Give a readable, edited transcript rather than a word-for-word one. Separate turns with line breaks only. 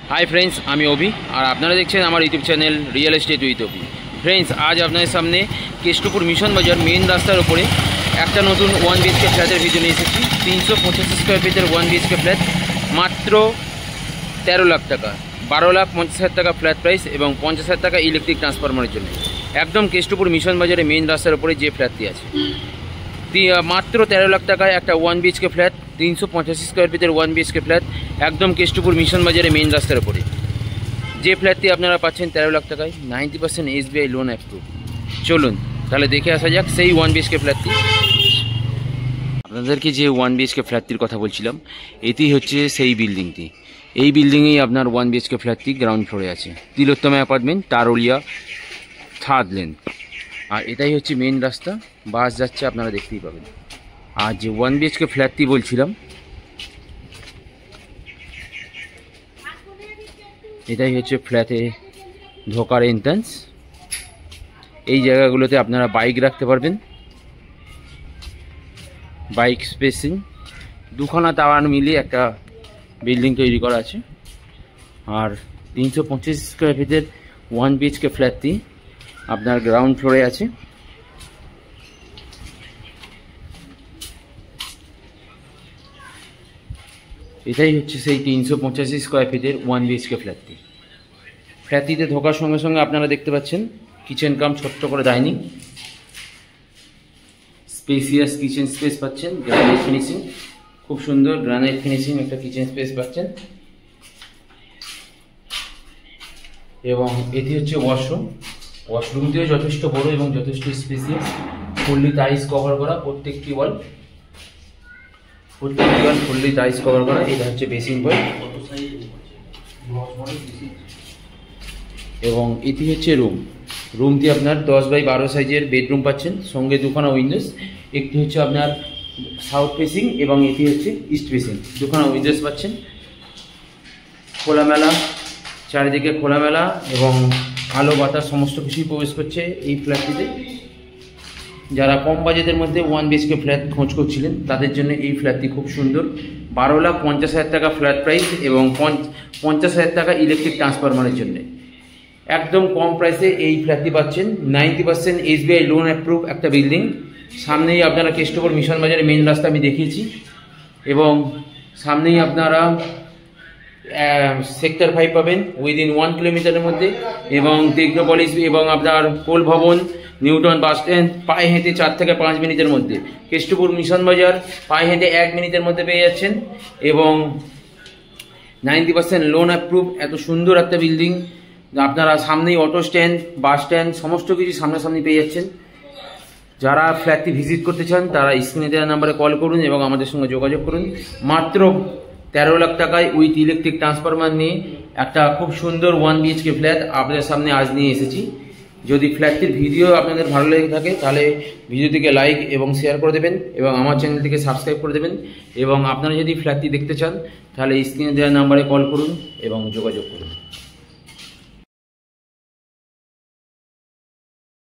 Hi friends आमी अभि और आपनारा देखছেন আমার YouTube channel real estate with अभि। फ्रेंड्स आज আপনাদের সামনে কেষ্টপুর মিশন বাজার মেইন রাস্তার উপরে একটা নতুন 1 বিএইচকে ফ্ল্যাটের ভিডিও নিয়ে এসেছি। 385 স্কয়ার ফিটের 1 বিএইচকে ফ্ল্যাট মাত্র 13 লাখ টাকা, 12,50,000 টাকা ফ্ল্যাট প্রাইস এবং 50,000 টাকা ইলেকট্রিক ট্রান্সফরমারের জন্য একদম কেষ্টপুর মিশন বাজারে মেইন রাস্তার উপরে যে ফ্ল্যাটটি আছে মাত্র 13 লাখ টাকায় একটা 1 বিএইচকে ফ্ল্যাট, 385 স্কয়ার ফিটের 1 বিএইচকে ফ্ল্যাট একদম কেষ্টপুর মিশন বাজারে মেইন রাস্তার উপরে যে ফ্ল্যাটটি আপনারা পাচ্ছেন 13 লাখ টাকায় 90% এসবিআই লোন অ্যাপ্রুভ। চলুন তাহলে দেখে আসা যাক সেই 1 বিএইচকে ফ্ল্যাটটি। আপনাদেরকে যে 1 বিএইচকে ফ্ল্যাটটির কথা বলছিলাম এটি হচ্ছে সেই বিল্ডিংটি। এই বিল্ডিংয়েই আপনার 1 বিএইচকে ফ্ল্যাটটি গ্রাউন্ড ফ্লোরে আছে, তিলোত্তমা অ্যাপার্টমেন্ট, তারুলিয়া, থার্ড লেন। আর এটাই হচ্ছে মেইন রাস্তা, বাস যাচ্ছে আপনারা দেখতেই পাবেন। আর যে 1 বিএইচকে ফ্ল্যাটটি বলছিলাম এটাই হচ্ছে ফ্ল্যাটে ঢোকার এন্ট্রান্স। এই জায়গাগুলোতে আপনারা বাইক রাখতে পারবেন, বাইক স্পেসিং, দুখানা টাওয়ার মিলিয়ে একটা বিল্ডিং তৈরি করা আছে। আর 325 স্কয়ার ফিটের 1 বিএইচকে ফ্ল্যাটটি আপনার গ্রাউন্ড ফ্লোরে আছে। এটাই হচ্ছে সেই 385 স্কয়ার ফিটের 1 বিএইচকে ফ্ল্যাটটি। ফ্ল্যাটটিতে ঢোকার সঙ্গে সঙ্গে আপনারা দেখতে পাচ্ছেন কিচেন কাম ছোট্ট করে ডাইনিং, স্পেসিয়াস কিচেন স্পেস পাচ্ছেন, গ্রানাইট ফিনিশিং, খুব সুন্দর গ্রানাইট ফিনিশিং একটা কিচেন স্পেস পাচ্ছেন। এবং এটি হচ্ছে ওয়াশরুম। ওয়াশরুমটিও যথেষ্ট বড় এবং যথেষ্ট স্পেসিয়াস, ফুললি টাইলস কভার করা, প্রত্যেকটি ওয়াল ফুললি টাইলস কভার করা। এটা হচ্ছে বেসিন পয়েন্ট এবং এটি হচ্ছে রুমটি আপনার 10x12 সাইজের বেডরুম পাচ্ছেন, সঙ্গে দুখানা উইন্ডোজ। একটি হচ্ছে আপনার সাউথ ফেসিং এবং এটি হচ্ছে ইস্ট ফেসিং, দুখানা উইন্ডোজ পাচ্ছেন। খোলামেলা, চারিদিকে খোলামেলা এবং আলো বাতাস সমস্ত কিছুই প্রবেশ করছে এই ফ্ল্যাটটিতে। যারা কম বাজেটের মধ্যে 1 বিএইচকে ফ্ল্যাট খোঁজ করছিলেন তাদের জন্য এই ফ্ল্যাটটি খুব সুন্দর। 12,50,000 টাকা ফ্ল্যাট প্রাইস এবং 50,000 টাকা ইলেকট্রিক ট্রান্সফরমারের জন্য একদম কম প্রাইসে এই ফ্ল্যাটটি পাচ্ছেন। 90% এসবিআই লোন অ্যাপ্রুভ একটা বিল্ডিং। সামনেই আপনারা কেষ্টপুর মিশন বাজারে মেইন রাস্তা আমি দেখিয়েছি এবং সামনেই আপনারা সেক্টর 5 পাবেন উইদিন 1 কিলোমিটারের মধ্যে এবং টেকনোপলিস এবং আপনার কোল ভবন, নিউটন বাস স্ট্যান্ড পায়ে হেঁটে 4 থেকে 5 মিনিটের মধ্যে। কেষ্টপুর মিশন বাজার পায়ে হেঁটে 1 মিনিটের মধ্যে পেয়ে যাচ্ছেন এবং 90% লোন অ্যাপ্রুভ এত সুন্দর একটা বিল্ডিং। আপনারা সামনেই অটো স্ট্যান্ড, বাস স্ট্যান্ড সমস্ত কিছু সামনাসামনি পেয়ে যাচ্ছেন। যারা ফ্ল্যাটটি ভিজিট করতে চান তারা স্ক্রিনে দেওয়া নাম্বারে কল করুন এবং আমাদের সঙ্গে যোগাযোগ করুন। মাত্র 13 লাখ টাকায় উইথ ইলেকট্রিক ট্রান্সফরমার নিয়ে একটা খুব সুন্দর 1 বিএইচকে ফ্ল্যাট আপনাদের সামনে আজ নিয়ে এসেছি। যদি ফ্ল্যাটটির ভিডিও আপনাদের ভালো লেগে থাকে তাহলে ভিডিওটিকে লাইক এবং শেয়ার করে দেবেন এবং আমার চ্যানেলটিকে সাবস্ক্রাইব করে দেবেন। এবং আপনারা যদি ফ্ল্যাটটি দেখতে চান তাহলে স্ক্রিনে দেওয়া নাম্বারে কল করুন এবং যোগাযোগ করুন।